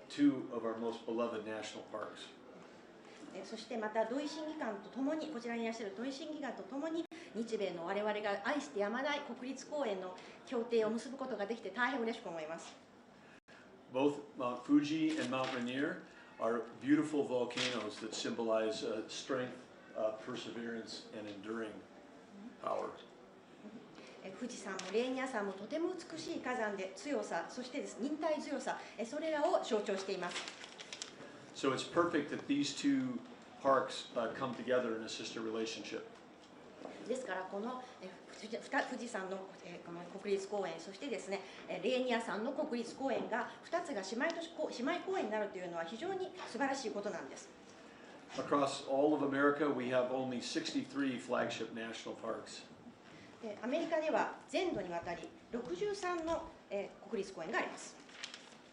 two of our most beloved national parks. そしてまた土井審議官とともに、こちらにいらっしゃる土井審議官とともに、日米の我々が愛してやまない国立公園の協定を結ぶことができて大変嬉しく思います。Both Mount Fuji and Mount Rainier are beautiful volcanoes that symbolize strength, perseverance, and enduring power. 富士山もレーニア山もとても美しい火山で強さ、そして忍耐強さ、それらを象徴しています。So it's perfect that these two parks come together in a sister relationship. ですからこの富士山のこの国立公園、そしてですねレーニア山の国立公園が2つが姉妹公園になるというのは非常に素晴らしいことなんです。Across all of America, we have only 63 flagship national parks. アメリカでは全土にわたり63の国立公園があります。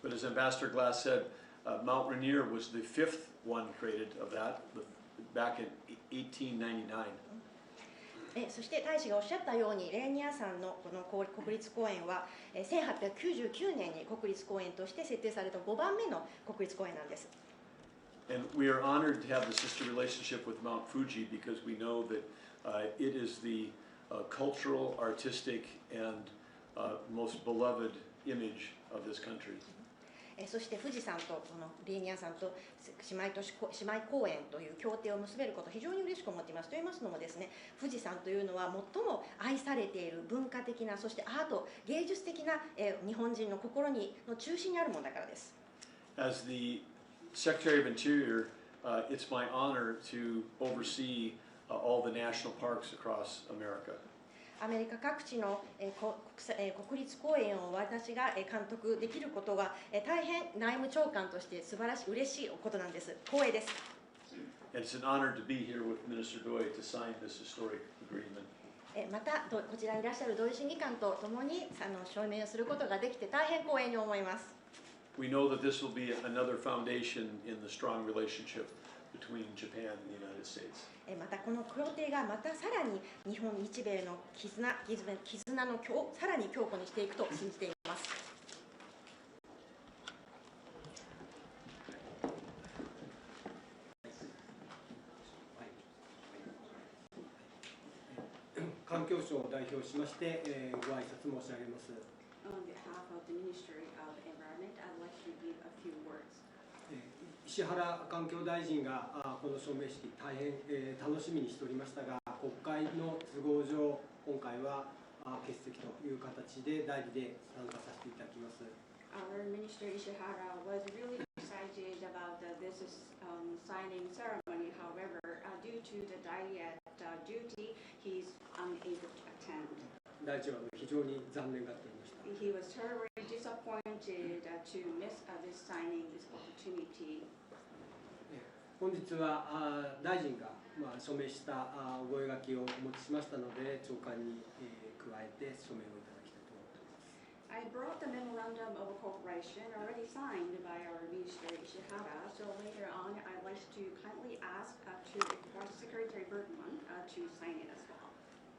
But as Ambassador Glass said, Mount Rainier was the fifth one created of that back in 1899. そして大使がおっしゃったように、レーニア山のこの国立公園は1899年に国立公園として設定された5番目の国立公園なんです。And we are honored to have the sister relationship with Mount Fuji because we know that it is the cultural, artistic, and most beloved image of this country. そして富士山とこのレーニア山と姉妹公園という協定を結べることを非常に嬉しく思っています。と言いますのもですね、富士山というのは最も愛されている文化的な、そしてアート、芸術的な日本人の心の中心にあるものだからです。As the Secretary of Interior, it's my honor to oversee all the national parks across America. アメリカ各地の国立公園を私が監督できることは大変内務長官として素晴らしい嬉しいことなんです。光栄です。And it's an honor to be here with Minister Doi to sign this historic agreement. またこちらにいらっしゃる土井審議官とともに署名をすることができて大変光栄に思います。We know that this will be another foundation in the strong relationship between Japan and the United States. またこの協定がまたさらに日米の絆のさらに強固にしていくと信じています。環境省を代表しまして、ご挨拶申し上げます。On behalf of the Ministry of Environment, I'd like to give a few words. 石原環境大臣がこの署名式大変楽しみにしておりましたが、国会の都合上今回は欠席という形で代理で参加させていただきます。Our Minister Ishihara was really excited about this signing ceremony. However, due to the diet duty, he's unable to attend. 大臣は非常に残念がっていました。He was terribly disappointed to miss this signing, this opportunity. 本日は大臣が署名したご描きをお持ちしましたので、長官に加えて署名をいただきたいと思っております。I brought the memorandum of cooperation already signed by our Minister Ishihara, so later on I'd like to kindly ask to request Secretary Burgum to sign it as well.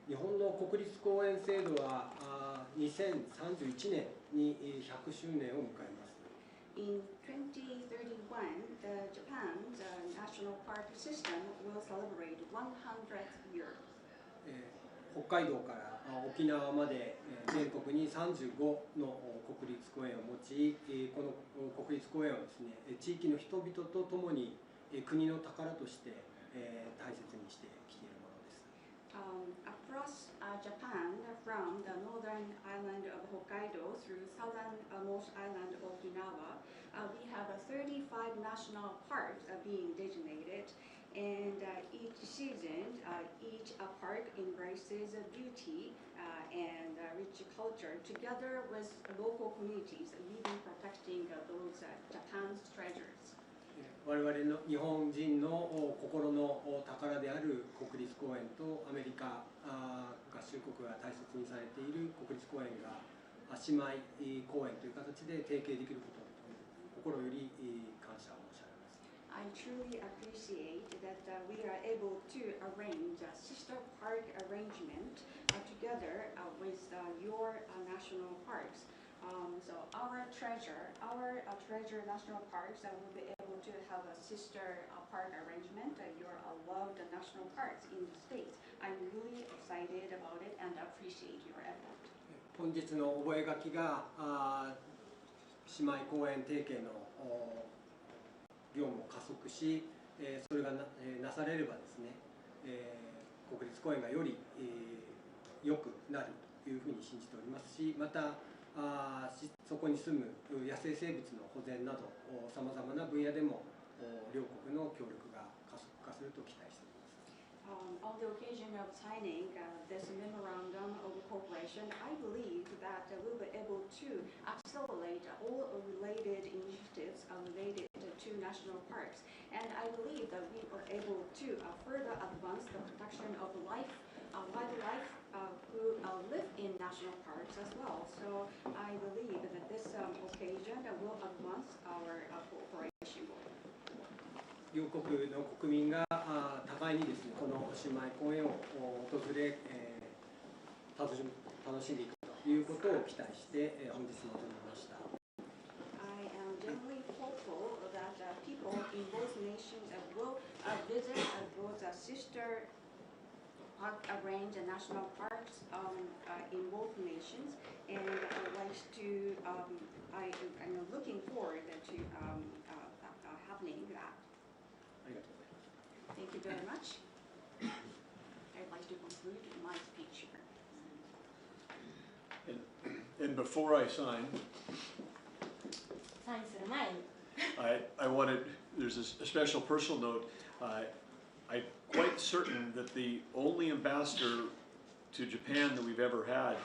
日本の国立公園制度は2031年に100周年を迎えます。In 2031, Japan's national park system will celebrate 100th year. 北海道から沖縄まで全国に35の国立公園を持ち、この国立公園をですね、地域の人々とともに国の宝として大切にしてきているものです。Across Japan, from the northern island of Hokkaido through southernmost island of Okinawa, we have 35 national parks being designated, and each season, each park embraces beauty and rich culture together with local communities, even protecting those Japan's treasures. 我々の日本人の心の宝である国立公園とアメリカ合衆国が大切にされている国立公園が姉妹公園という形で提携できることを心より感謝を申し上げます。I truly appreciate that we are able to arrange a sister park arrangement together with your national parks. So our treasure national parks will be able to have a sister park arrangement. You're allowed the national parks in the States. I'm really excited about it and appreciate your effort. 本日の覚書が姉妹公園提携の業務を加速し、それが なされればですね、国立公園がより良くなるというふうに信じておりますし、またそこに住む野生生物の保全などさまざまな分野でも両国の協力が加速化すると期待しております。On the occasion of signing this memorandum of cooperation, I believe that we'll be able to accelerate all related initiatives related to national parks. And I believe that we are able to further advance the protection of wildlife who live in national parks as well. So I believe that this occasion will advance our cooperation goal. 両国の国民が互いにですね、この姉妹公園を訪れ、楽しんでいくということを期待して本日臨みました。I am generally hopeful that people in both nations will visit both sister park arranged national parks in both nations, and I'd like to I'm looking forward to happening that. ありがとうございます。 Thank you very much. I'd like to conclude my speech here. And before I sign, サインする前に I wanted, there's a special personal note. I'm quite certain that the only ambassador to Japan that we've ever had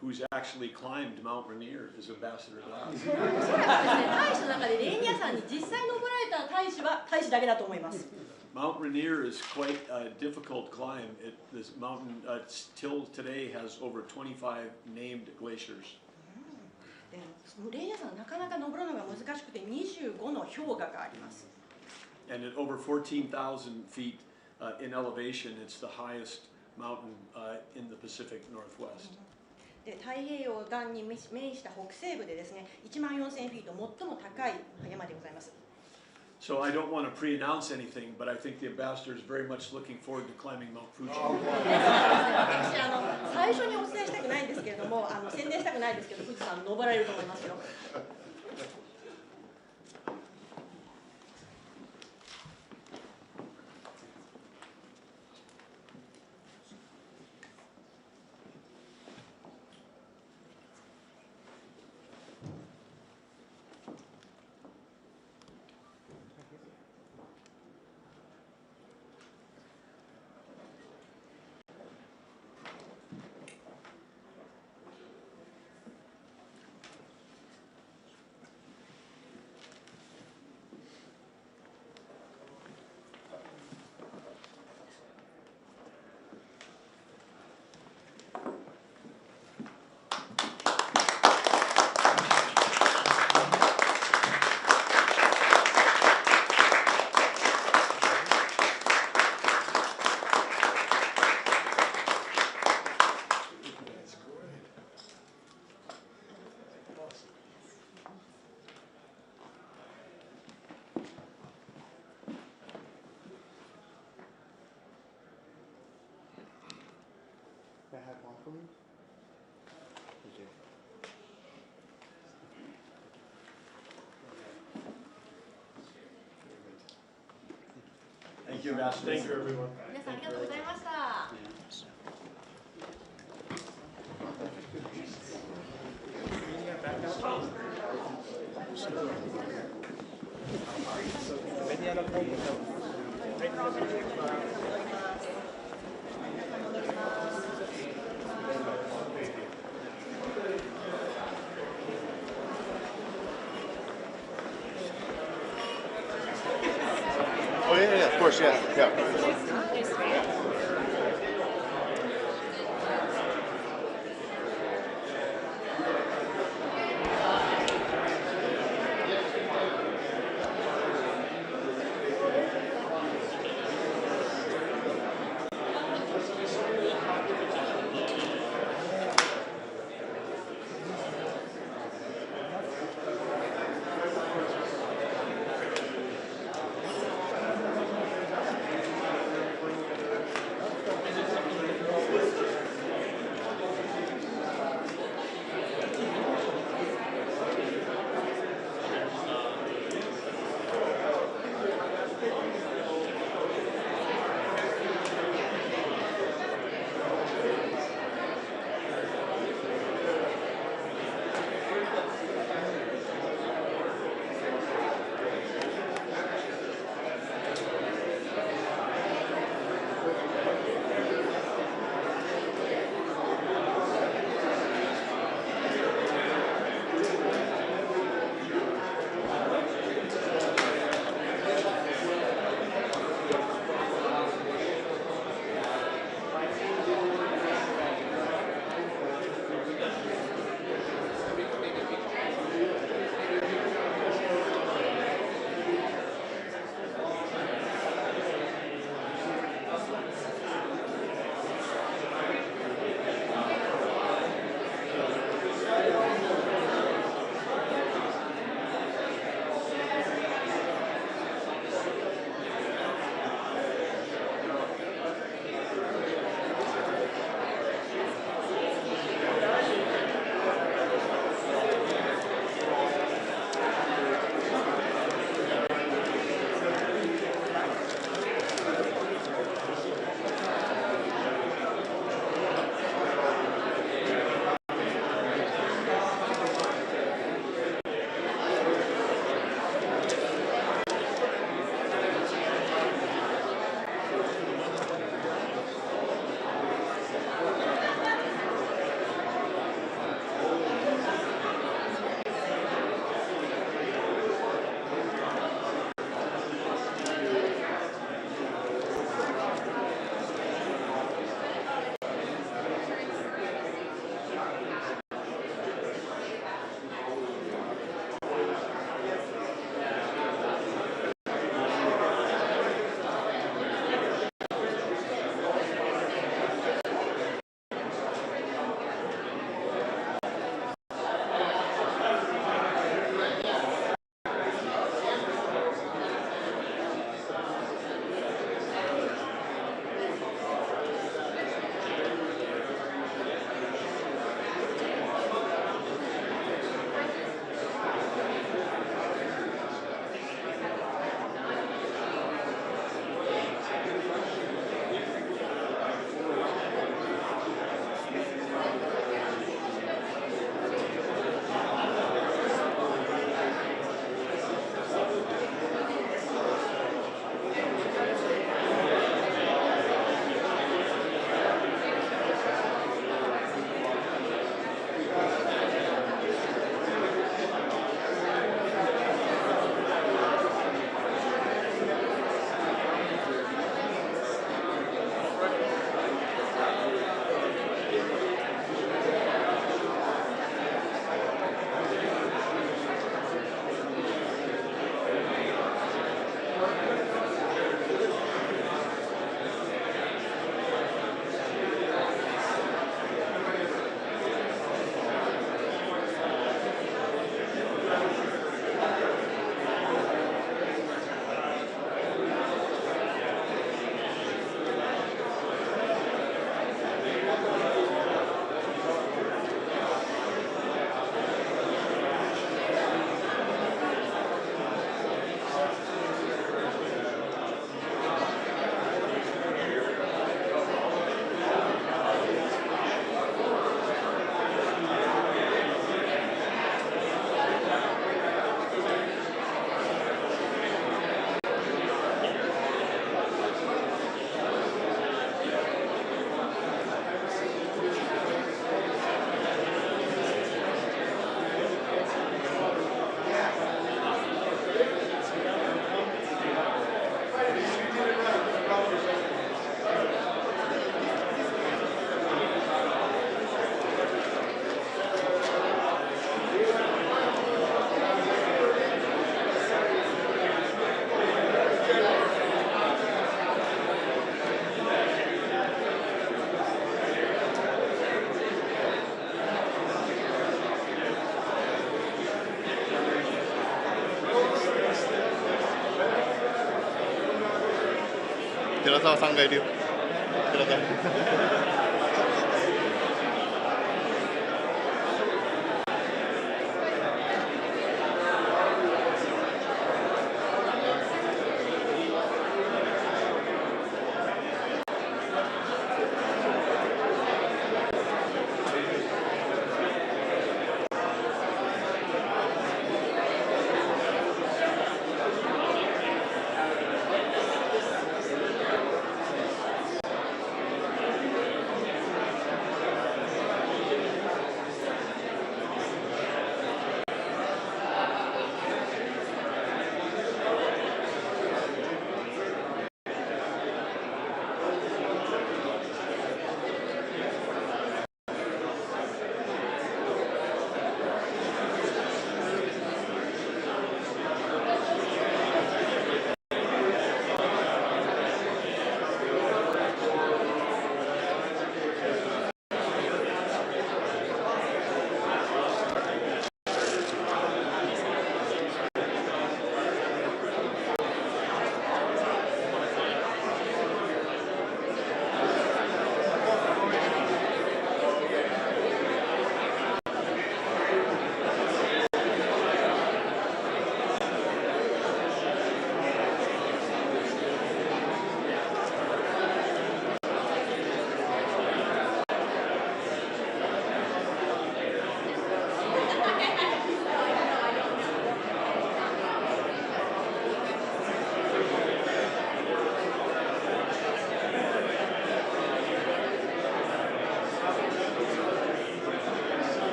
who's actually climbed Mount Rainier is Ambassador Doug. おそらくですね、大使の中でレーニア山に実際登られた大使は大使だけだと思います。Mount Rainier is quite a difficult climb. This mountain till today has over 25 named glaciers. でレーニア山なかなか登るのが難しくて25の氷河があります。And at over 14,000 feet in elevation, it's the highest mountain in the Pacific Northwest. で太平洋岸に面した北西部でですね、14,000フィート最も高い山でございます。So I don't want to pre-announce anything, but I think the ambassador is very much looking forward to climbing Mount Fuji. 私最初にお伝えしたくないんですけれども、宣伝したくないですけど、富士山登られると思いますよ。May I have one for me? Thank you. Thank you, Ambassador. Thank you, everyone. 皆さんありがとうございました。メディアのコント Oh yeah, of course, yeah. 寺澤さんがいるよ。寺澤。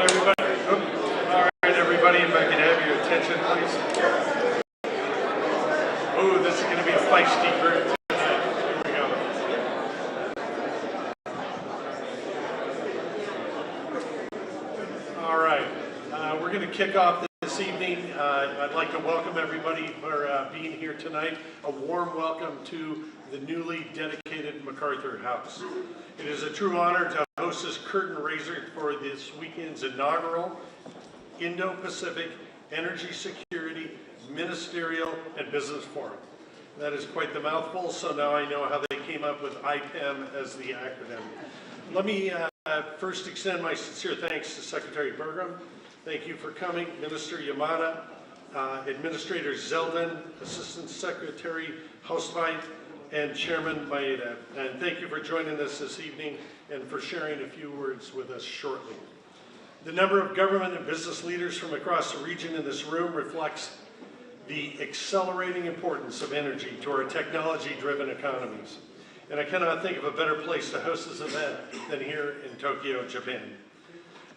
everybody, if I could have your attention, please. Oh, this is going to be a feisty group tonight. Here we go. All right, we're going to kick off this evening. I'd like to welcome everybody for being here tonight. A warm welcome to the newly dedicated MacArthur House. It is a true honor to host this curtain raiser for this weekend's inaugural Indo-Pacific Energy Security Ministerial and Business Forum. That is quite the mouthful, so now I know how they came up with IPEM as the acronym. Let me first extend my sincere thanks to Secretary Burgum. Thank you for coming. Minister Amada, Administrator Zeldin, Assistant Secretary Hosfite, and Chairman Mietta. And thank you for joining us this evening and for sharing a few words with us shortly. The number of government and business leaders from across the region in this room reflects the accelerating importance of energy to our technology-driven economies. And I cannot think of a better place to host this event than here in Tokyo, Japan.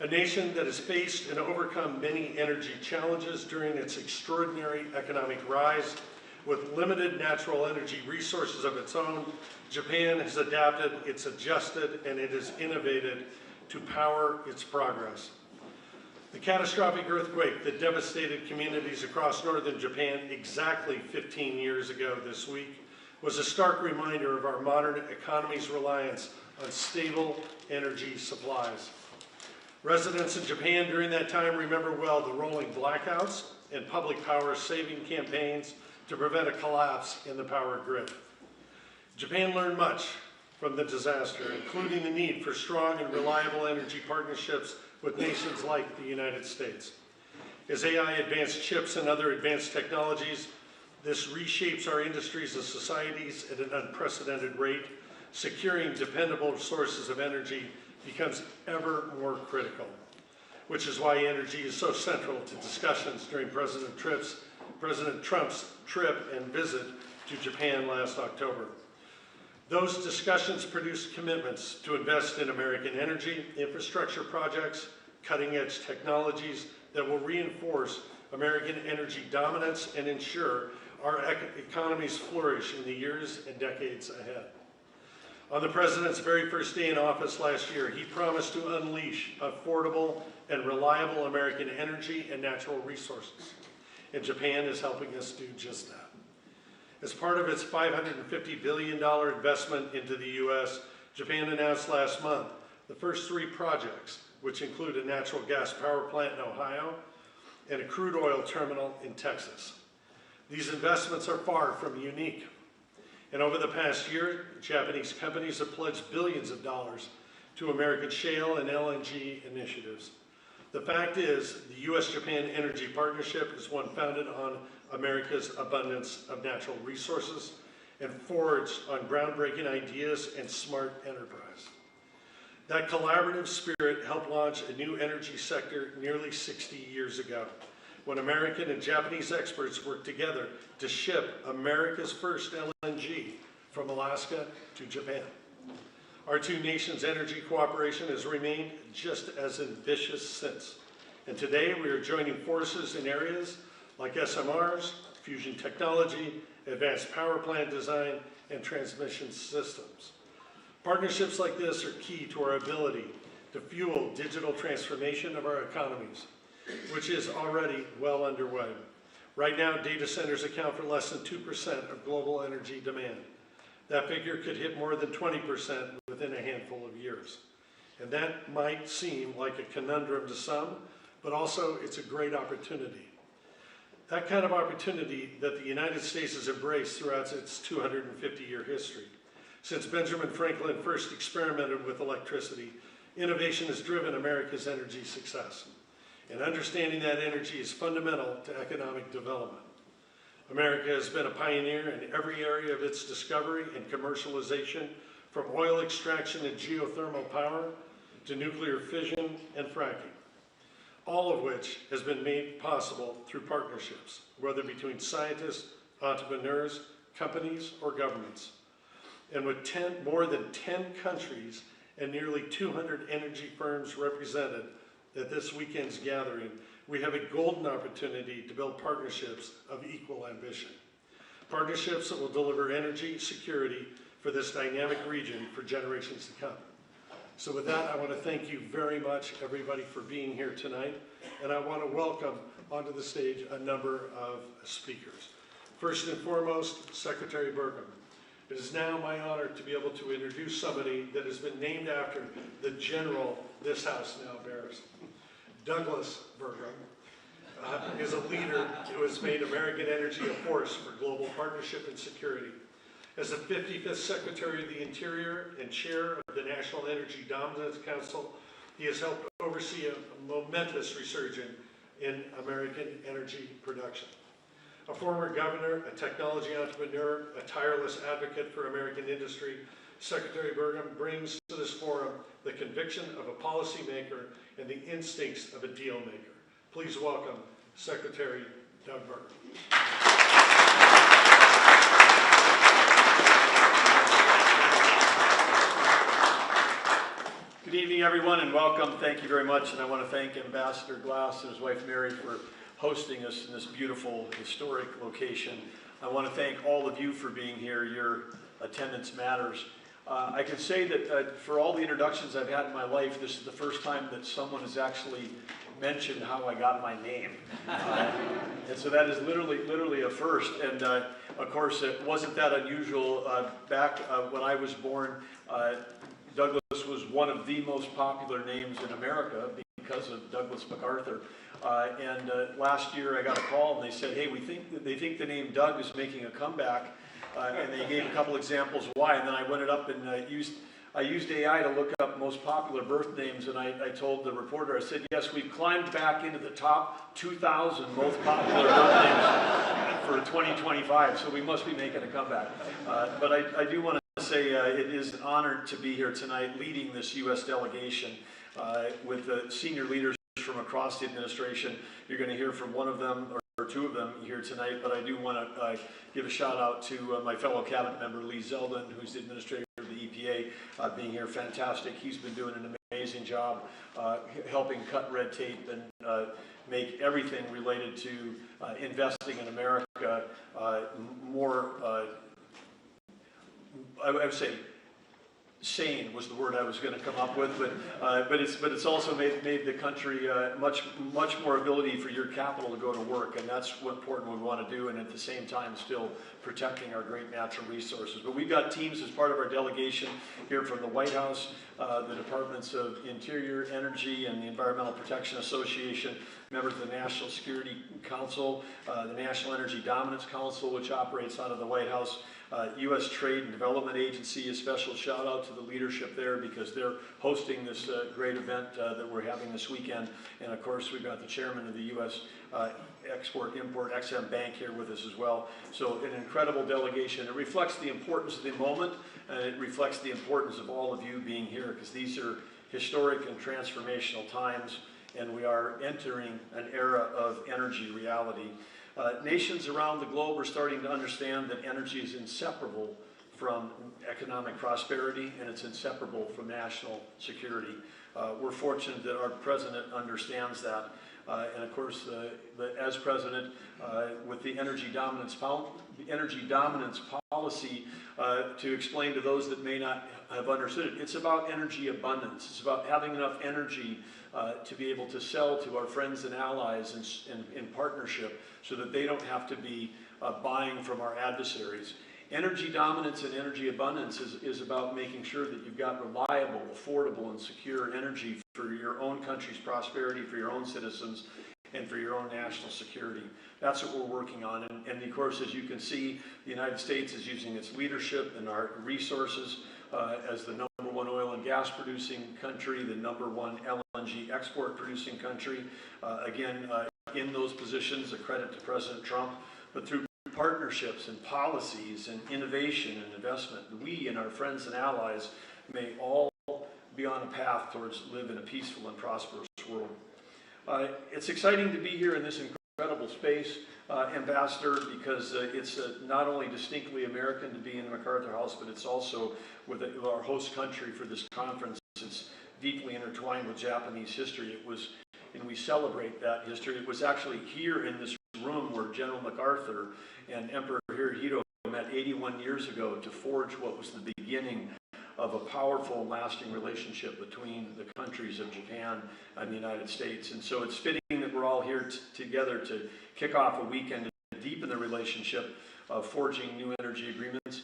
A nation that has faced and overcome many energy challenges during its extraordinary economic rise. With limited natural energy resources of its own, Japan has adapted, it's adjusted, and it has innovated to power its progress. The catastrophic earthquake that devastated communities across northern Japan exactly 15 years ago this week was a stark reminder of our modern economy's reliance on stable energy supplies. Residents in Japan during that time remember well the rolling blackouts and public power saving campaigns to prevent a collapse in the power grid. Japan learned much from the disaster, including the need for strong and reliable energy partnerships with nations like the United States. As AI advanced chips and other advanced technologies, this reshapes our industries and societies at an unprecedented rate. Securing dependable sources of energy becomes ever more critical, which is why energy is so central to discussions during President Trump's trip and visit to Japan last October. Those discussions produced commitments to invest in American energy, infrastructure projects, cutting-edge technologies that will reinforce American energy dominance and ensure our economies flourish in the years and decades ahead. On the President's very first day in office last year, he promised to unleash affordable and reliable American energy and natural resources. And Japan is helping us do just that. As part of its $550 billion investment into the U.S., Japan announced last month the first 3 projects, which include a natural gas power plant in Ohio and a crude oil terminal in Texas. These investments are far from unique. And over the past year, Japanese companies have pledged billions of dollars to American shale and LNG initiatives. The fact is, the U.S.-Japan Energy Partnership is one founded on America's abundance of natural resources and forged on groundbreaking ideas and smart enterprise. That collaborative spirit helped launch a new energy sector nearly 60 years ago, when American and Japanese experts worked together to ship America's first LNG from Alaska to Japan. Our two nations' energy cooperation has remained just as ambitious since. And today we are joining forces in areas like SMRs, fusion technology, advanced power plant design, and transmission systems. Partnerships like this are key to our ability to fuel digital transformation of our economies, which is already well underway. Right now, data centers account for less than 2% of global energy demand. That figure could hit more than 20% within a handful of years. And that might seem like a conundrum to some, but also it's a great opportunity. That kind of opportunity that the United States has embraced throughout its 250-year history. Since Benjamin Franklin first experimented with electricity, innovation has driven America's energy success. And understanding that energy is fundamental to economic development. America has been a pioneer in every area of its discovery and commercialization, from oil extraction and geothermal power to nuclear fission and fracking, all of which has been made possible through partnerships, whether between scientists, entrepreneurs, companies, or governments. And with more than 10 countries and nearly 200 energy firms represented, that this weekend's gathering, we have a golden opportunity to build partnerships of equal ambition. Partnerships that will deliver energy security for this dynamic region for generations to come. So with that, I want to thank you very much, everybody, for being here tonight. And I want to welcome onto the stage a number of speakers. First and foremost, Secretary Burgum. It is now my honor to be able to introduce somebody that has been named after the general this House now bears. Douglas Burgum is a leader who has made American energy a force for global partnership and security. As the 55th Secretary of the Interior and Chair of the National Energy Dominance Council, he has helped oversee a momentous resurgence in American energy production. A former governor, a technology entrepreneur, a tireless advocate for American industry, Secretary Burgum brings to this forum the conviction of a policymaker and the instincts of a deal maker. Please welcome Secretary Doug Burgum. Good evening, everyone, and welcome. Thank you very much, and I want to thank Ambassador Glass and his wife Mary for hosting us in this beautiful, historic location. I want to thank all of you for being here. Your attendance matters. I can say that for all the introductions I've had in my life, this is the first time that someone has actually mentioned how I got my name. And so that is literally a first. And of course, it wasn't that unusual. Back when I was born, Douglas was one of the most popular names in America because of Douglas MacArthur. And last year I got a call and they said, hey, they think the name Doug is making a comeback. And they gave a couple examples why. And then I went up and I used AI to look up most popular birth names. And I told the reporter, I said, yes, we've climbed back into the top 2,000 most popular birth names for 2025. So we must be making a comeback. But I do want to say it is an honor to be here tonight leading this U.S. delegation with the senior leaders from across the administration. You're going to hear from one of them or two of them here tonight, but I do want to give a shout out to my fellow cabinet member Lee Zeldin, who's the administrator of the EPA, being here. Fantastic. He's been doing an amazing job helping cut red tape and make everything related to investing in America more, I would say, sane was the word I was going to come up with, but it's also made the country much more ability for your capital to go to work, and that's what important we want to do, and at the same time still protecting our great natural resources. But we've got teams as part of our delegation here from the White House, the Departments of Interior, Energy, and the Environmental Protection Association, members of the National Security Council, the National Energy Dominance Council, which operates out of the White House, U.S. Trade and Development Agency. A special shout out to the leadership there because they're hosting this great event that we're having this weekend. And of course, we've got the chairman of the U.S. Export-Import Ex-Im Bank here with us as well. So an incredible delegation. It reflects the importance of the moment, and it reflects the importance of all of you being here because these are historic and transformational times, and we are entering an era of energy reality. Nations around the globe are starting to understand that energy is inseparable from economic prosperity, and it's inseparable from national security. We're fortunate that our president understands that. And of course, as president, with the energy dominance policy, to explain to those that may not have understood it, it's about energy abundance. It's about having enough energy to be able to sell to our friends and allies in partnership so that they don't have to be buying from our adversaries. Energy dominance and energy abundance is about making sure that you've got reliable, affordable, and secure energy for your own country's prosperity, for your own citizens, and for your own national security. That's what we're working on. And of course, as you can see, the United States is using its leadership and our resources as the #1 oil and gas producing country, the #1 LNG export producing country. Again, in those positions, a credit to President Trump, but through partnerships and policies and innovation and investment, we and our friends and allies may all be on a path towards live in a peaceful and prosperous world. It's exciting to be here in this incredible space, Ambassador, because it's not only distinctly American to be in the MacArthur House, but it's also with our host country for this conference. It's deeply intertwined with Japanese history. It was and we celebrate that history. It was actually here in this room where General MacArthur and Emperor Hirohito met 81 years ago to forge what was the beginning of a powerful and lasting relationship between the countries of Japan and the United States. And so it's fitting that we're all here together to kick off a weekend to deepen the relationship of forging new energy agreements,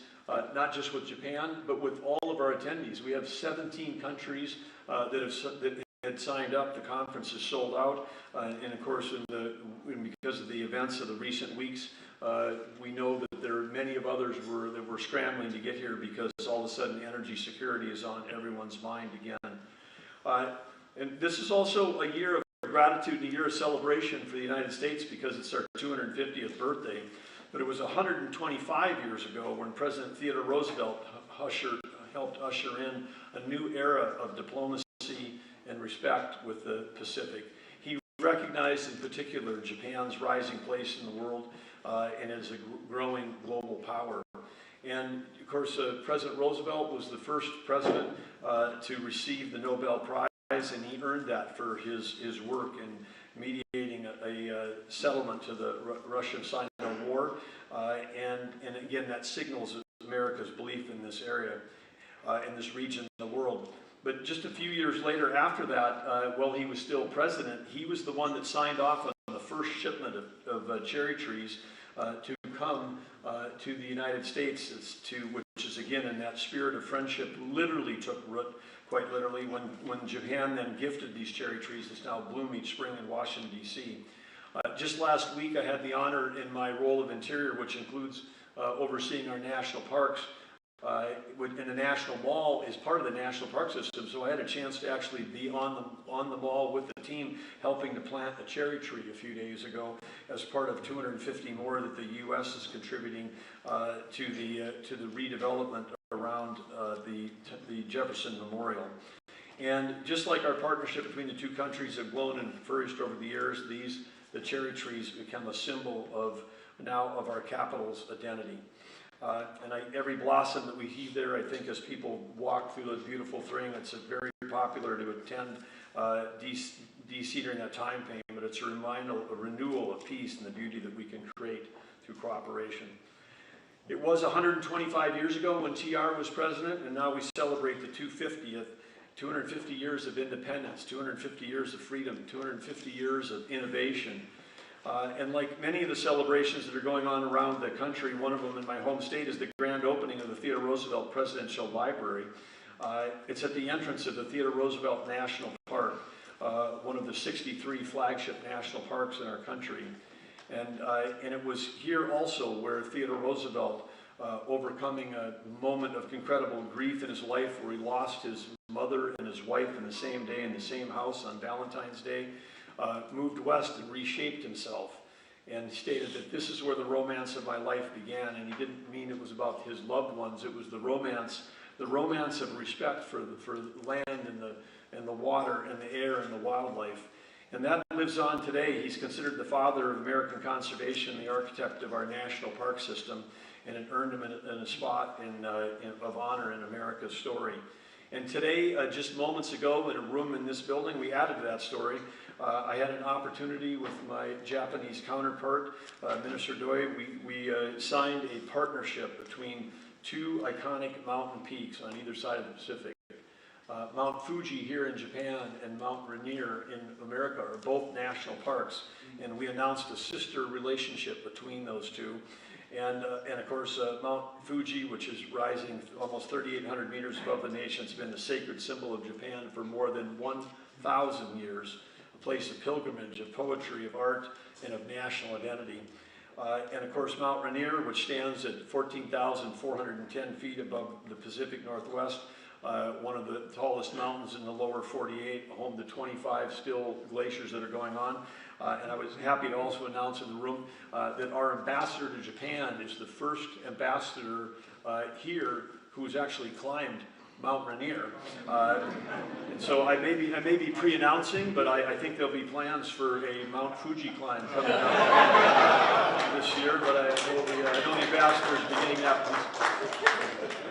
not just with Japan, but with all of our attendees. We have 17 countries that had signed up. The conference is sold out, and of course, because of the events of the recent weeks, we know that there are many of others that were scrambling to get here because all of a sudden energy security is on everyone's mind again. And this is also a year of gratitude and a year of celebration for the United States because it's our 250th birthday. But it was 125 years ago when President Theodore Roosevelt helped usher in a new era of diplomacy and respect with the Pacific. He recognized in particular Japan's rising place in the world and as a growing global power. And of course, President Roosevelt was the first president to receive the Nobel Prize, and he earned that for his work in mediating a settlement to the Russia-Sino War. And again, that signals America's belief in this area, in this region of the world. But just a few years later after that, while he was still president, he was the one that signed off on the first shipment of cherry trees to come to the United States, which is again in that spirit of friendship, literally took root, quite literally, when Japan then gifted these cherry trees that now bloom each spring in Washington, D.C. Just last week, I had the honor in my role of Interior, which includes overseeing our national parks, and the National Mall is part of the National Park System, so I had a chance to actually be on the mall with the team helping to plant a cherry tree a few days ago as part of 250 more that the U.S. is contributing to the redevelopment around the Jefferson Memorial. And just like our partnership between the two countries have grown and flourished over the years, the cherry trees become a symbol of our capital's identity. And every blossom that we see there, I think, as people walk through the beautiful thing, it's very popular to attend DC during that time frame, but it's a renewal of peace and the beauty that we can create through cooperation. It was 125 years ago when TR was president, and now we celebrate the 250 years of independence, 250 years of freedom, 250 years of innovation. And like many of the celebrations that are going on around the country, one of them in my home state is the grand opening of the Theodore Roosevelt Presidential Library. It's at the entrance of the Theodore Roosevelt National Park, one of the 63 flagship national parks in our country. And it was here also where Theodore Roosevelt, overcoming a moment of incredible grief in his life where he lost his mother and his wife in the same day in the same house on Valentine's Day, moved west and reshaped himself and stated that this is where the romance of my life began. And he didn't mean it was about his loved ones. It was the romance of respect for the land and the water and the air and the wildlife. And that lives on today. He's considered the father of American conservation, the architect of our national park system, and it earned him in a spot of honor in America's story. And today, just moments ago, in a room in this building, we added to that story. I had an opportunity with my Japanese counterpart, Minister Doi. We signed a partnership between two iconic mountain peaks on either side of the Pacific. Mount Fuji here in Japan and Mount Rainier in America are both national parks, and we announced a sister relationship between those two. And of course, Mount Fuji, which is rising almost 3,800 meters above the nation, has been the sacred symbol of Japan for more than 1,000 years, a place of pilgrimage, of poetry, of art, and of national identity. And of course, Mount Rainier, which stands at 14,410 feet above the Pacific Northwest, one of the tallest mountains in the lower 48, home to 25 still glaciers that are going on. And I was happy to also announce in the room that our ambassador to Japan is the first ambassador here who's actually climbed Mount Rainier. And so I may be pre-announcing, but I think there'll be plans for a Mount Fuji climb coming up this year. But I know the ambassador is beginning that.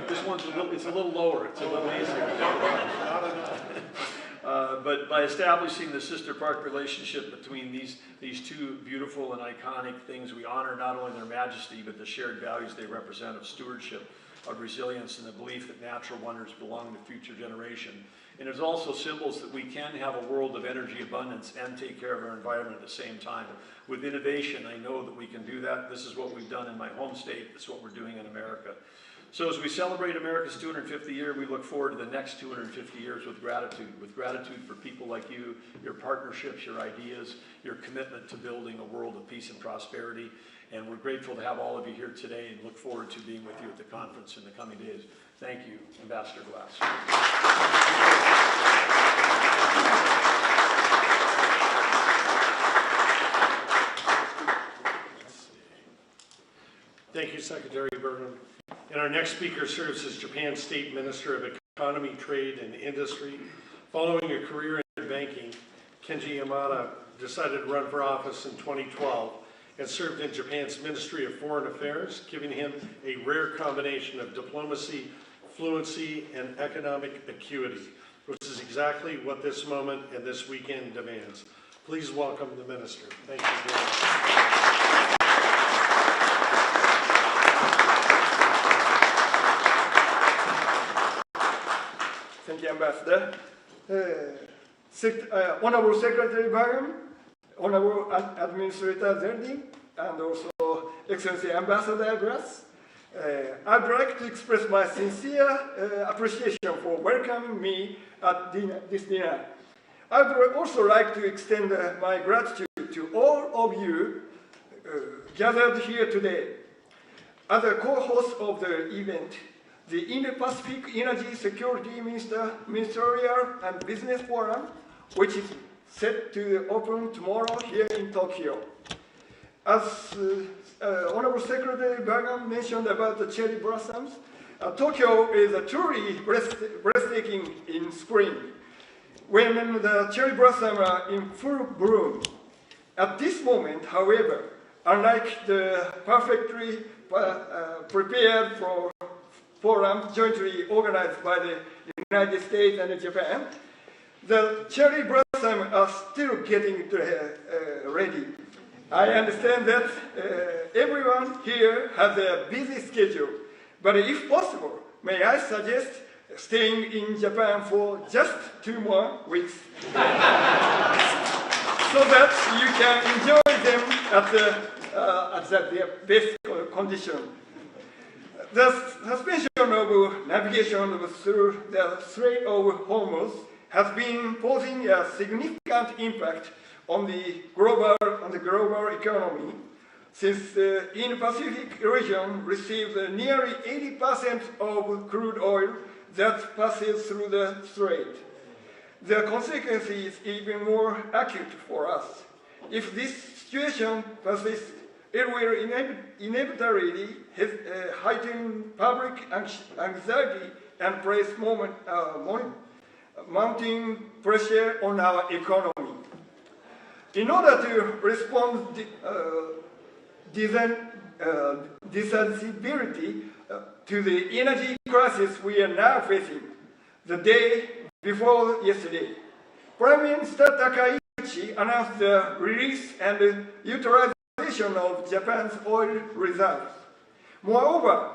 This one's a little lower. It's a little easier. But by establishing the sister park relationship between these two beautiful and iconic things, we honor not only their majesty, but the shared values they represent of stewardship, of resilience, and the belief that natural wonders belong to future generation. And it's also symbols that we can have a world of energy abundance and take care of our environment at the same time. With innovation, I know that we can do that. This is what we've done in my home state. It's what we're doing in America. So as we celebrate America's 250th year, we look forward to the next 250 years with gratitude for people like you, your partnerships, your ideas, your commitment to building a world of peace and prosperity. And we're grateful to have all of you here today and look forward to being with you at the conference in the coming days. Thank you, Ambassador Glass. Thank you, Secretary Burgum. And our next speaker serves as Japan's State Minister of Economy, Trade, and Industry. Following a career in banking, Kenji Amada decided to run for office in 2012 and served in Japan's Ministry of Foreign Affairs, giving him a rare combination of diplomacy, fluency, and economic acuity, which is exactly what this moment and this weekend demands. Please welcome the Minister. Thank you very much. Thank you, Ambassador. Honorable Secretary Burgum, Honorable Administrator Zeldin, and also Excellency Ambassador Glass, I'd like to express my sincere appreciation for welcoming me at this dinner. I would also like to extend my gratitude to all of you gathered here today. As a co-host of the event, the Indo-Pacific Energy Security Ministerial and Business Forum, which is set to open tomorrow here in Tokyo. As Honorable Secretary Burgum mentioned about the cherry blossoms, Tokyo is truly breathtaking in spring, when the cherry blossoms are in full bloom. At this moment, however, unlike the perfectly prepared forum jointly organized by the United States and Japan, the cherry blossoms are still getting ready. I understand that everyone here has a busy schedule, but if possible, may I suggest staying in Japan for just 2 more weeks so that you can enjoy them at the best condition. The suspension of navigation through the Strait of Hormuz has been posing a significant impact on the global economy, since the Indo-Pacific region receives nearly 80% of crude oil that passes through the strait. The consequence is even more acute for us. If this situation persists, it will inevitably heighten public anxiety and place mounting pressure on our economy. In order to respond decisively to the energy crisis we are now facing, the day before yesterday, Prime Minister Takaichi announced the release and utilization of Japan's oil reserves. Moreover,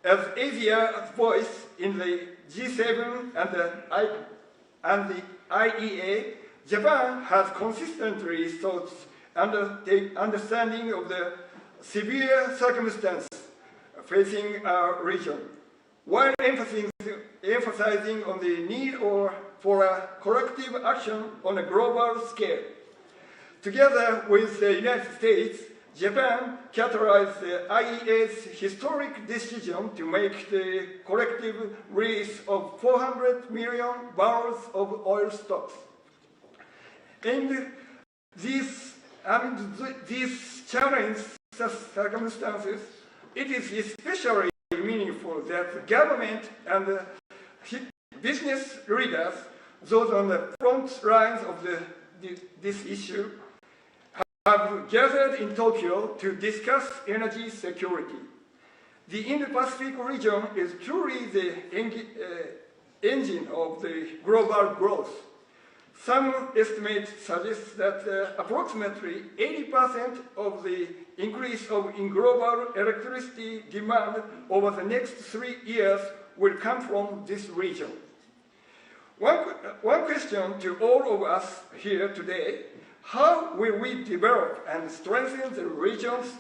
as Asia's voice in the G7 and the IEA, Japan has consistently sought understanding of the severe circumstances facing our region, while emphasizing on the need for a collective action on a global scale. Together with the United States, Japan catalyzed the IEA's historic decision to make the collective release of 400 million barrels of oil stocks. In these challenging circumstances, it is especially meaningful that the government and business leaders, those on the front lines of this issue, have gathered in Tokyo to discuss energy security. The Indo-Pacific region is truly the engine of the global growth. Some estimates suggest that approximately 80% of the increase in global electricity demand over the next 3 years will come from this region. One question to all of us here today: how will we develop and strengthen the region's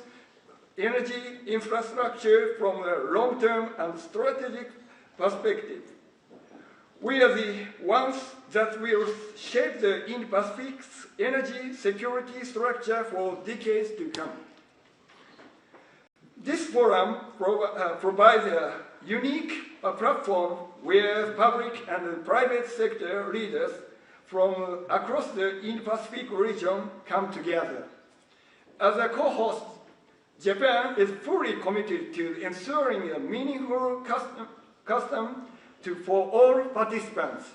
energy infrastructure from a long-term and strategic perspective? We are the ones that will shape the Indo-Pacific's energy security structure for decades to come. This forum provides a unique platform where public and private sector leaders from across the Indo-Pacific region come together. As a co-host, Japan is fully committed to ensuring a meaningful custom for all participants.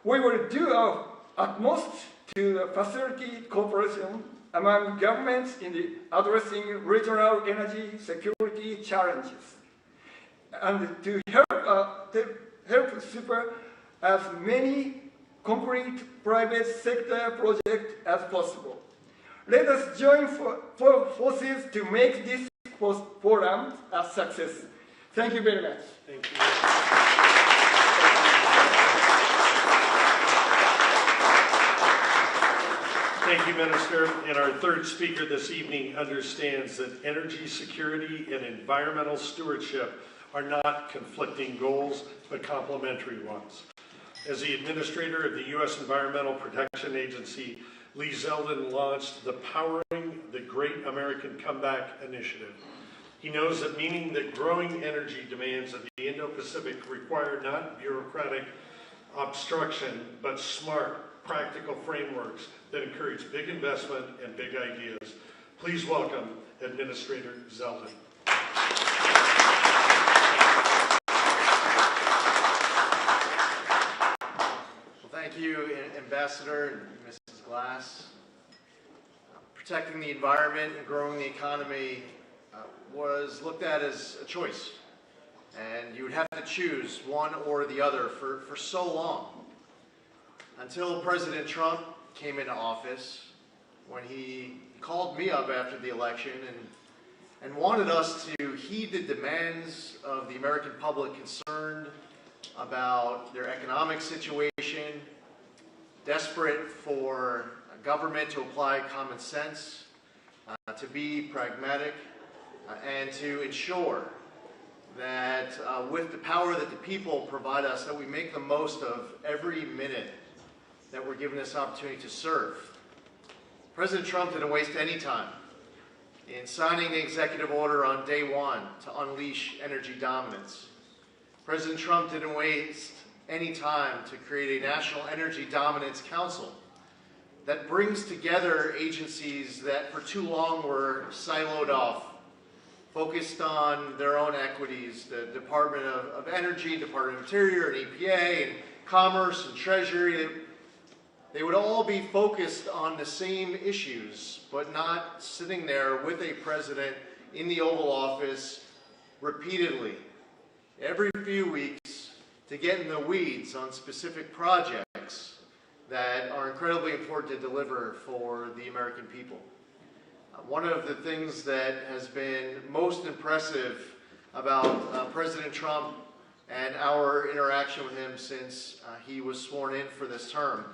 We will do our utmost to facilitate cooperation among governments in addressing regional energy security challenges, and to help support as many concrete private sector projects as possible. Let us join forces to make this forum a success. Thank you very much. Thank you. Thank you, Minister. And our third speaker this evening understands that energy security and environmental stewardship are not conflicting goals, but complementary ones. As the administrator of the U.S. Environmental Protection Agency, Lee Zeldin launched the Powering the Great American Comeback initiative. He knows that meeting the growing energy demands of the Indo-Pacific require not bureaucratic obstruction, but smart, practical frameworks that encourage big investment and big ideas. Please welcome Administrator Zeldin. Well, thank you, Ambassador and Mrs. Glass. Protecting the environment and growing the economy was looked at as a choice, and you would have to choose one or the other for so long, until President Trump came into office, when he called me up after the election and wanted us to heed the demands of the American public concerned about their economic situation, desperate for government to apply common sense, to be pragmatic, and to ensure that with the power that the people provide us, that we make the most of every minute that we're given this opportunity to serve. President Trump didn't waste any time in signing the executive order on day one to unleash energy dominance. President Trump didn't waste any time to create a National Energy Dominance Council that brings together agencies that for too long were siloed off, focused on their own equities. The Department of Energy, Department of Interior, and EPA, and Commerce, and Treasury. They would all be focused on the same issues, but not sitting there with a president in the Oval Office repeatedly, every few weeks, to get in the weeds on specific projects that are incredibly important to deliver for the American people. One of the things that has been most impressive about President Trump and our interaction with him since he was sworn in for this term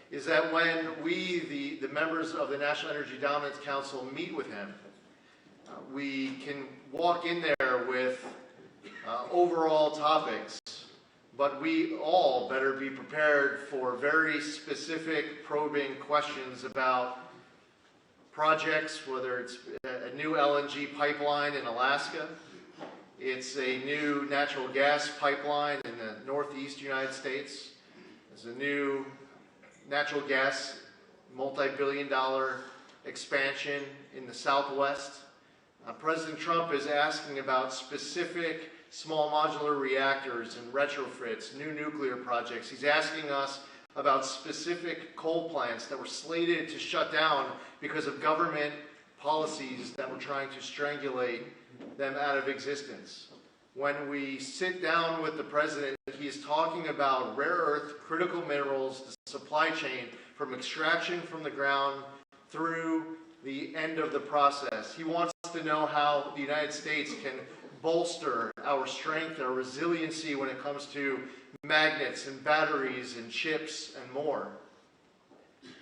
is that when we, the members of the National Energy Dominance Council, meet with him, we can walk in there with overall topics, but we all better be prepared for very specific probing questions about projects, whether it's a new LNG pipeline in Alaska, it's a new natural gas pipeline in the northeast United States, there's a new natural gas multi-billion-dollar expansion in the Southwest. President Trump is asking about specific small modular reactors and retrofits, new nuclear projects. He's asking us about specific coal plants that were slated to shut down because of government policies that were trying to strangulate them out of existence. When we sit down with the president he is talking about rare earth, critical minerals, the supply chain from extraction from the ground through the end of the process. He wants to know how the United States can bolster our strength, our resiliency when it comes to magnets and batteries and chips and more.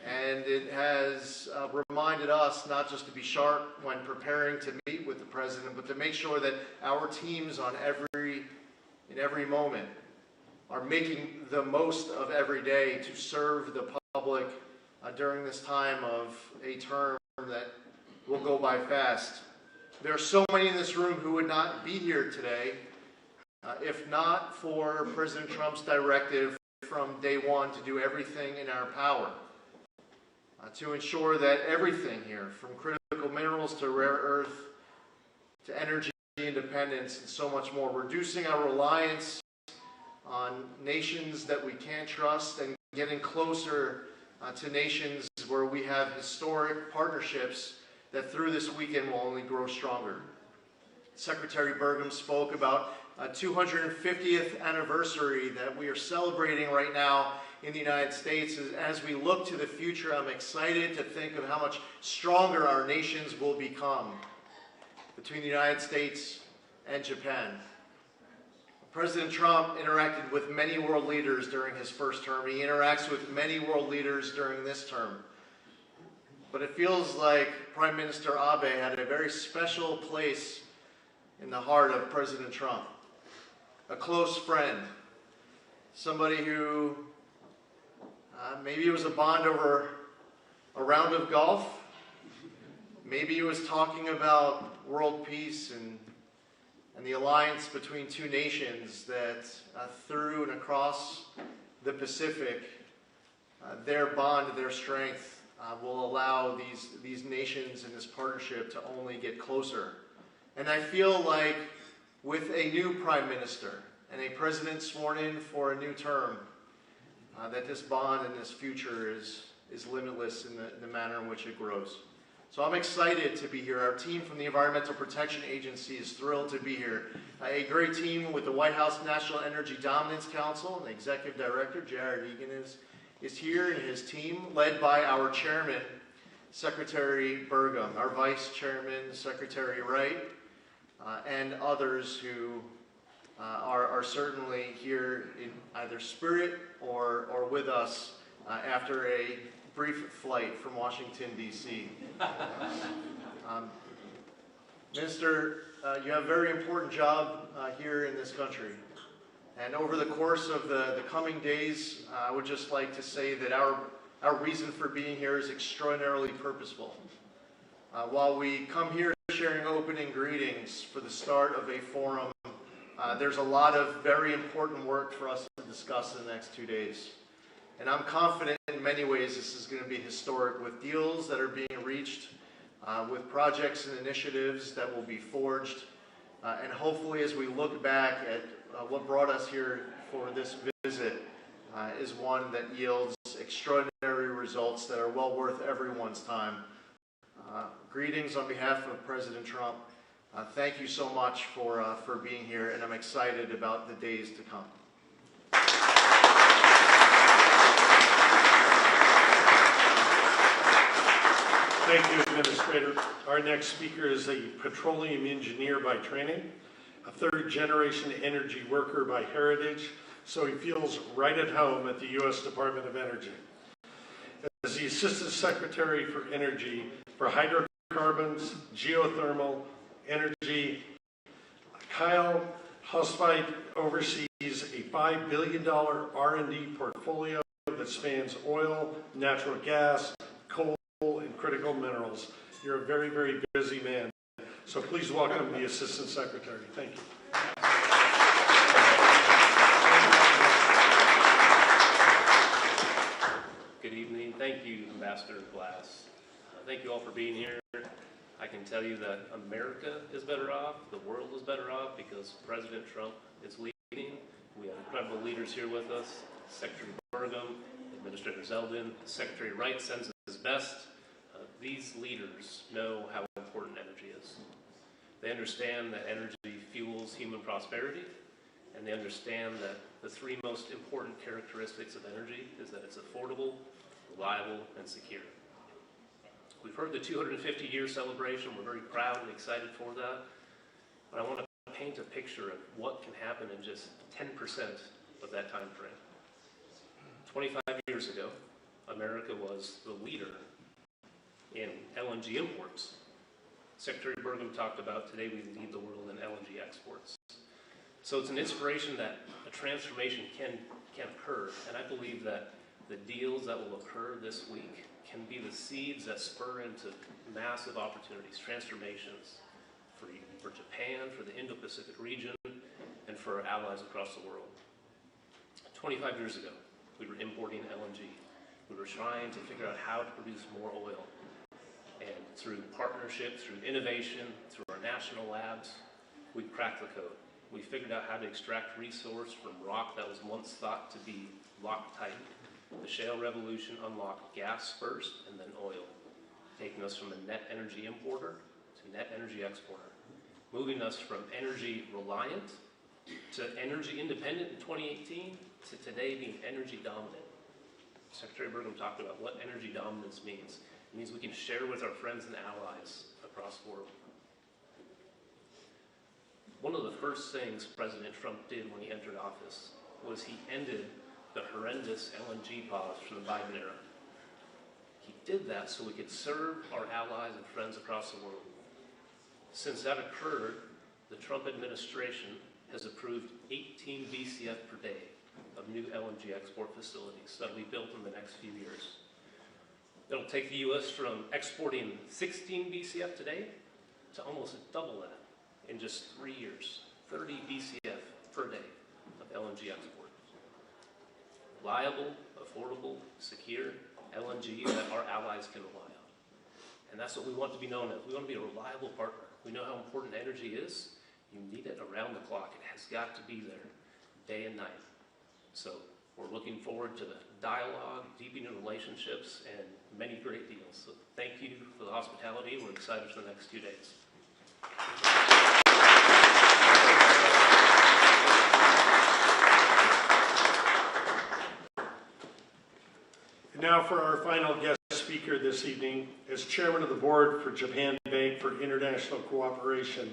And it has reminded us not just to be sharp when preparing to meet with the President, but to make sure that our teams in every moment are making the most of every day to serve the public during this time of a term that will go by fast. There are so many in this room who would not be here today if not for President Trump's directive from day one to do everything in our power to ensure that everything here, from critical minerals to rare earth to energy independence and so much more, reducing our reliance on nations that we can't trust and getting closer to nations where we have historic partnerships that through this weekend will only grow stronger. Secretary Burgum spoke about a 250th anniversary that we are celebrating right now in the United States. As we look to the future, I'm excited to think of how much stronger our nations will become between the United States and Japan. President Trump interacted with many world leaders during his first term. He interacts with many world leaders during this term. But it feels like Prime Minister Abe had a very special place in the heart of President Trump. A close friend, somebody who maybe it was a bond over a round of golf, maybe he was talking about world peace and the alliance between two nations that through and across the Pacific, their bond, their strength will allow these nations and this partnership to only get closer. And I feel like with a new Prime Minister and a President sworn in for a new term, that this bond and this future is limitless in the manner in which it grows. So I'm excited to be here. Our team from the Environmental Protection Agency is thrilled to be here. A great team with the White House National Energy Dominance Council and the Executive Director, Jared Egan, is here, and his team, led by our Chairman, Secretary Burgum, our Vice Chairman, Secretary Wright, and others who are certainly here in either spirit or with us after a brief flight from Washington, D.C. Minister, you have a very important job here in this country. And over the course of the coming days, I would just like to say that our reason for being here is extraordinarily purposeful. While we come here sharing opening greetings for the start of a forum, there's a lot of very important work for us to discuss in the next 2 days. And I'm confident in many ways this is going to be historic, with deals that are being reached, with projects and initiatives that will be forged, and hopefully as we look back at what brought us here for this visit is one that yields extraordinary results that are well worth everyone's time. Greetings on behalf of President Trump. Thank you so much for being here, and I'm excited about the days to come. Thank you, Administrator. Our next speaker is a petroleum engineer by training, a third-generation energy worker by heritage, so he feels right at home at the U.S. Department of Energy. As the Assistant Secretary for Energy for Hydrocarbons, Geothermal, Energy, Kyle Hosfite oversees a $5 billion R&D portfolio that spans oil, natural gas, coal, and critical minerals. You're a very, very busy man. So please welcome the Assistant Secretary. Thank you. Good evening. Thank you, Ambassador Glass. Thank you all for being here. I can tell you that America is better off, the world is better off, because President Trump is leading. We have incredible leaders here with us. Secretary Burgum, Administrator Zeldin, Secretary Wright sends his best. These leaders know how important energy is. They understand that energy fuels human prosperity, and they understand that the three most important characteristics of energy is that it's affordable, reliable, and secure. We've heard the 250-year celebration. We're very proud and excited for that. But I want to paint a picture of what can happen in just 10% of that time frame. 25 years ago, America was the leader in LNG imports. Secretary Burgum talked about today we lead the world in LNG exports. So it's an inspiration that a transformation can occur, and I believe that the deals that will occur this week can be the seeds that spur into massive opportunities, transformations for Japan, for the Indo-Pacific region, and for our allies across the world. 25 years ago, we were importing LNG. We were trying to figure out how to produce more oil. And through partnership, through innovation, through our national labs, we cracked the code. We figured out how to extract resource from rock that was once thought to be Loctite. The shale revolution unlocked gas first and then oil, taking us from a net energy importer to net energy exporter, moving us from energy reliant to energy independent in 2018 to today being energy dominant. Secretary Burgum talked about what energy dominance means. It means we can share with our friends and allies across the world. One of the first things President Trump did when he entered office was he ended the horrendous LNG pause from the Biden era. He did that so we could serve our allies and friends across the world. Since that occurred, the Trump administration has approved 18 BCF per day of new LNG export facilities that will be built in the next few years. It'll take the U.S. from exporting 16 BCF today to almost double that in just 3 years, 30 BCF per day of LNG export. Reliable, affordable, secure LNG that our allies can rely on. And that's what we want to be known as. We want to be a reliable partner. We know how important energy is. You need it around the clock. It has got to be there day and night. So we're looking forward to the dialogue, deepening relationships, and many great deals. So thank you for the hospitality. We're excited for the next 2 days. And now for our final guest speaker this evening, as chairman of the board for Japan Bank for International Cooperation,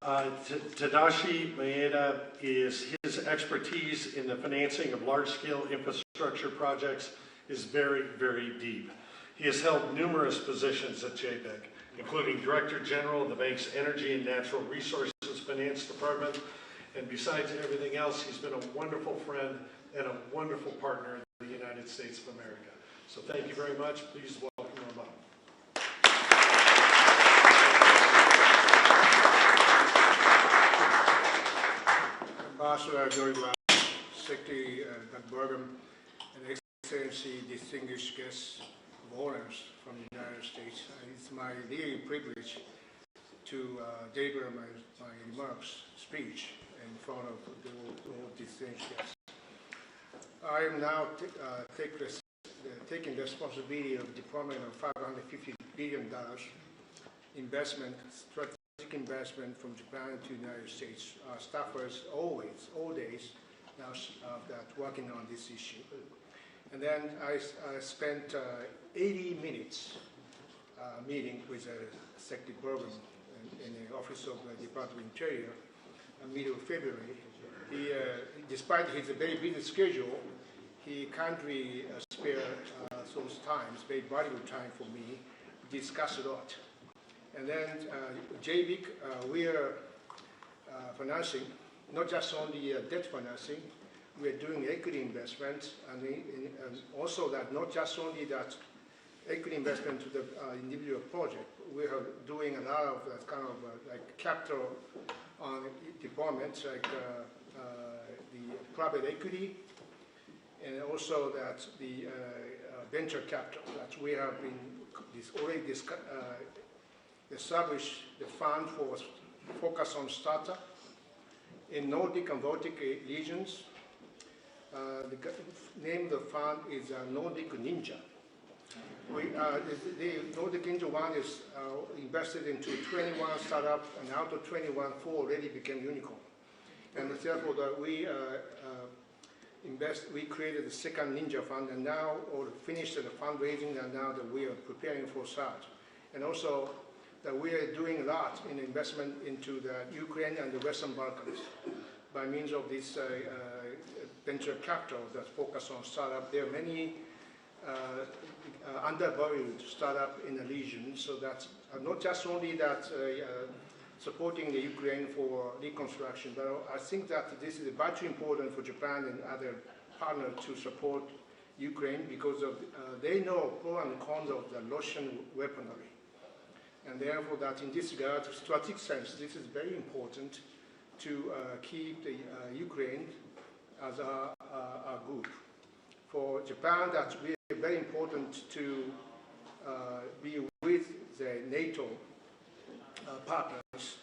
Tadashi Mietta is his expertise in the financing of large-scale infrastructure projects is very, very deep. He has held numerous positions at JBank, including Director General of the bank's Energy and Natural Resources Finance Department. And besides everything else, he's been a wonderful friend and a wonderful partner in the United States of America. So thank you very much. Please welcome him up. Ambassador Joy Glass, Secretary Doug Burgum, and Excellency, distinguished guests of honors from the United States. It's my daily privilege to deliver my remarks, speech in front of all distinguished guests. I am now taking responsibility of deployment of $550 billion investment, strategic investment from Japan to the United States. Our staffers all days now working on this issue. And then I spent 80 minutes meeting with Secretary Burgum in the Office of the Department of Interior in middle of February. He, despite his very busy schedule, he kindly spared those times, very valuable time for me, to discuss a lot. And then JBIC, we are financing, not just only debt financing, we are doing equity investment, and also that not just only that equity investment to the individual project, we are doing a lot of that kind of like capital deployments, like the private equity, and also that the venture capital that we have been already established the fund for focus on startup in Nordic and Baltic regions. The name of the fund is Nordic Ninja. The Nordic Ninja one is invested into 21 startups, and out of 21, 4 already became unicorn. And therefore, we created the second Ninja Fund, and now, or finished the fundraising, and now that we are preparing for start. And also, that we are doing a lot in investment into the Ukraine and the Western Balkans by means of this venture capital that focus on startup. There are many undervalued startup in the region, so that's not just only that supporting the Ukraine for reconstruction, but I think that this is vitally important for Japan and other partners to support Ukraine because of, they know pro and cons of the Russian weaponry. And therefore that in this regard, strategic sense, this is very important to keep the Ukraine as a group. For Japan, that's really very important to be with the NATO partners,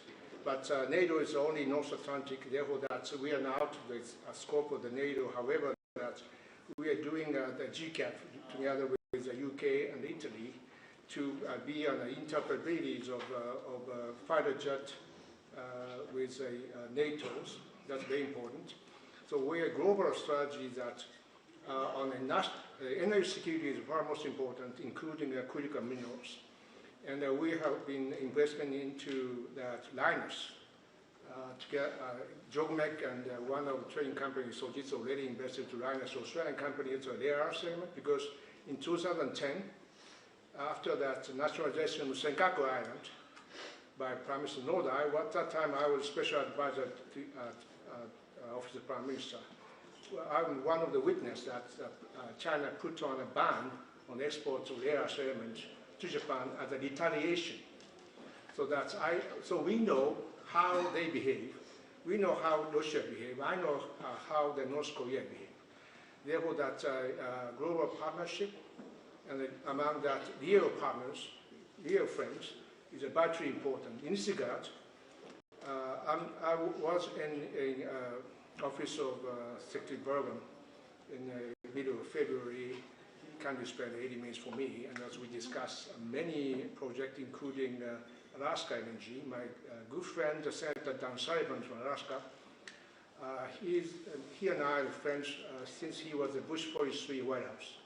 but NATO is only North Atlantic, therefore that we are not the scope of the NATO. However, that we are doing the GCAP together with the UK and Italy to be on the interoperabilities of fighter jet with NATO's. That's very important. So we are global strategy that on energy security is far most important, including critical minerals. And we have been investing into that Linus to get Jogmec and one of the trading companies, so it's already invested to Linus, Australian company. It's a rare earth segment because in 2010, after that nationalization of Senkaku Island by Prime Minister Noda, at that time I was special advisor to Office of Prime Minister. I'm one of the witnesses that China put on a ban on exports of rare earth elements to Japan as a retaliation. So we know how they behave. We know how Russia behave. I know how the North Korea behave. Therefore, that global partnership and among that real partners, real friends, is vitally important. In this regard, I was in office of Secretary Burgum in the middle of February. He kindly spent 80 minutes for me, and as we discussed many projects, including Alaska LNG. My good friend, Senator Dan Sullivan from Alaska, he and I are friends since he was the Bush 43 White House.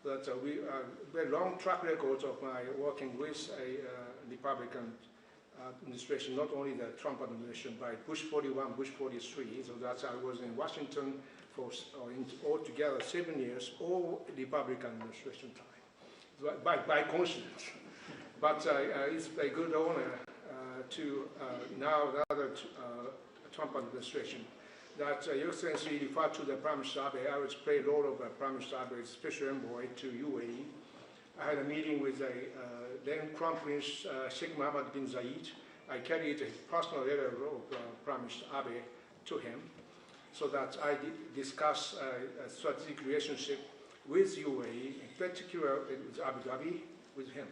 But we have a long track record of my working with a Republican administration, not only the Trump administration, but Bush 41, Bush 43. So that's I was in Washington for altogether 7 years, all Republican administration time, by coincidence. But it's a good honor to now another Trump administration. That Your Excellency referred to the Prime Minister Abe. I was played role of Prime Minister Abe's special envoy to UAE. I had a meeting with then Crown Prince Sheikh Mohammed bin Zayed. I carried his personal letter of Prime Minister Abe to him, so that I discussed a strategic relationship with UAE, in particular with Abu Dhabi, with him,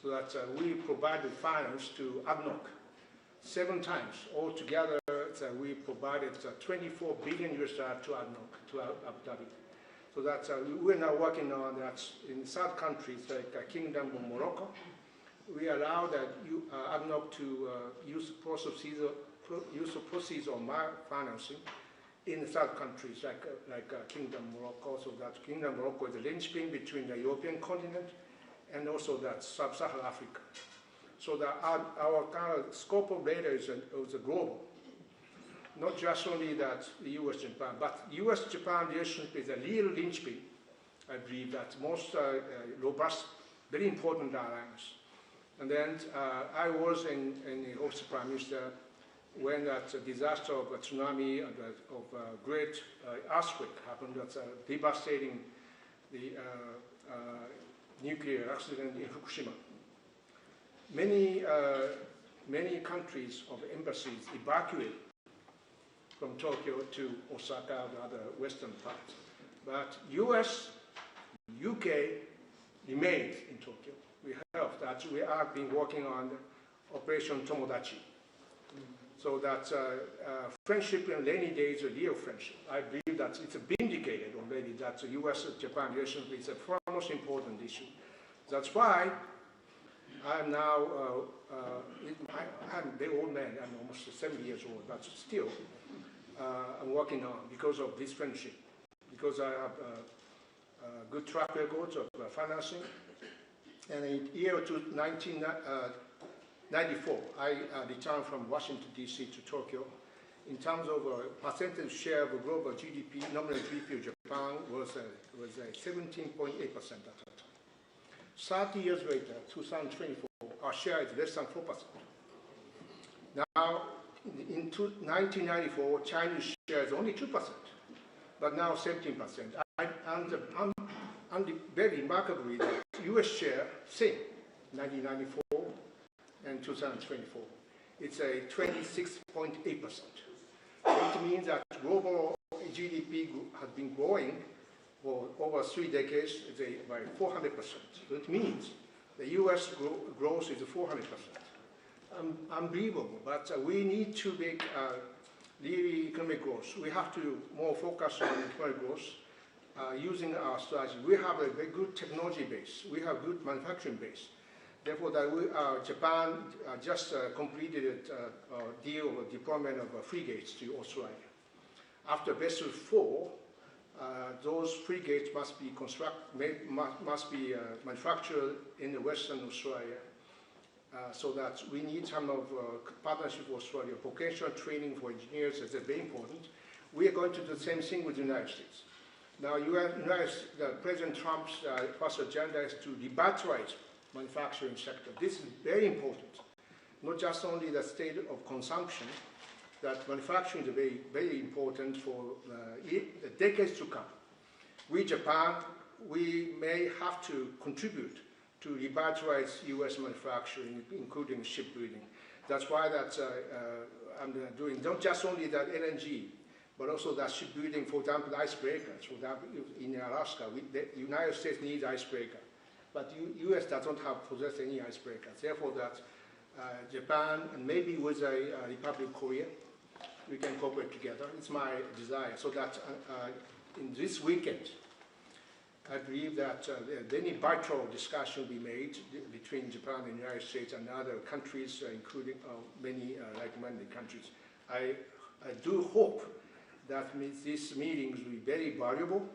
so that we provided finance to ADNOC 7 times. Altogether, we provided 24 billion US dollars to ADNOC, to Abu Dhabi. So that we're now working on that in third countries like Kingdom of Morocco. We allow that ADNOC to use proceeds of my financing in third countries like Kingdom of Morocco. So that Kingdom of Morocco is a linchpin between the European continent and also that sub-Saharan Africa. So that our kind of scope of data is global. Not just only that the US-Japan, but US-Japan relationship is a real linchpin, I believe, that most robust, very important alliance. And then I was in the Office of Prime Minister when that disaster of a tsunami and of a great earthquake happened, that's devastating the nuclear accident in Fukushima. Many countries of embassies evacuated from Tokyo to Osaka and other western parts. But US, UK remained in Tokyo. We have that. We have been working on Operation Tomodachi. So that friendship in rainy days, a real friendship. I believe that it's vindicated already that the US-Japan relationship is a far most important issue. That's why I'm now, I'm a very old man, I'm almost 70 years old, but still, I'm working on because of this friendship, because I have a good track record of financing. And in the year 1994, I returned from Washington, D.C. to Tokyo. In terms of percentage share of global GDP, nominal GDP of Japan was 17.8% at that time. 30 years later, 2024, our share is less than 4%. Now, in 1994, Chinese share is only 2%, but now 17%. And very remarkably, the U.S. share, same, 1994 and 2024. It's a 26.8%. It means that global GDP has been growing for over 3 decades by 400%. So it means the U.S. growth is 400%. Unbelievable, but we need to make really economic growth. We have to more focus on economic growth using our strategy. We have a very good technology base. We have good manufacturing base. Therefore, Japan just completed a deal of deployment of frigates to Australia. After Vessel 4, those frigates must be manufactured in Western Australia. So that we need some of partnership with Australia. Vocational training for engineers is very important. We are going to do the same thing with the United States. Now, President Trump's first agenda is to revitalize manufacturing sector. This is very important. Not just only the state of consumption, that manufacturing is very, very important for the decades to come. We, Japan, we may have to contribute to revitalize U.S. manufacturing, including shipbuilding. That's why I'm doing not just only that LNG, but also that shipbuilding, for example, icebreakers. For example, in Alaska, the United States needs icebreaker, but U.S. doesn't possess any icebreakers. Therefore, that Japan and maybe with the Republic of Korea, we can cooperate together. It's my desire. So that in this weekend, I believe that any bilateral discussion will be made between Japan and the United States and other countries, including many like-minded countries. I do hope that these meetings will be very valuable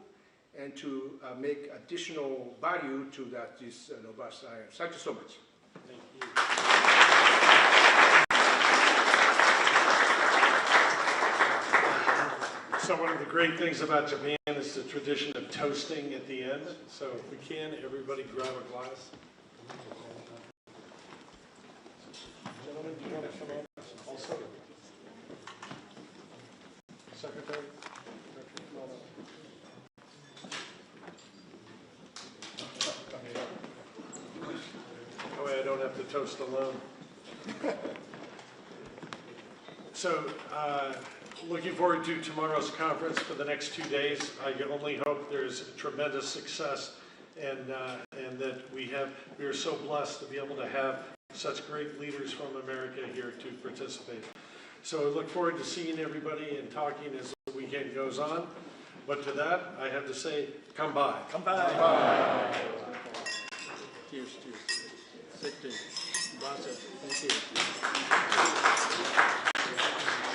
and to make additional value to this robust area. Thank you so much. Thank you. So one of the great things about Japan is the tradition of toasting at the end. So if we can, everybody grab a glass. Gentlemen, do you want to come up also? Secretary? That way I don't have to toast alone. So, looking forward to tomorrow's conference for the next 2 days. I can only hope there's tremendous success and that we are so blessed to be able to have such great leaders from America here to participate. So I look forward to seeing everybody and talking as the weekend goes on. But to that, I have to say, come by. Come by. Come by. Cheers, cheers. Secretary, Ambassador, thank you.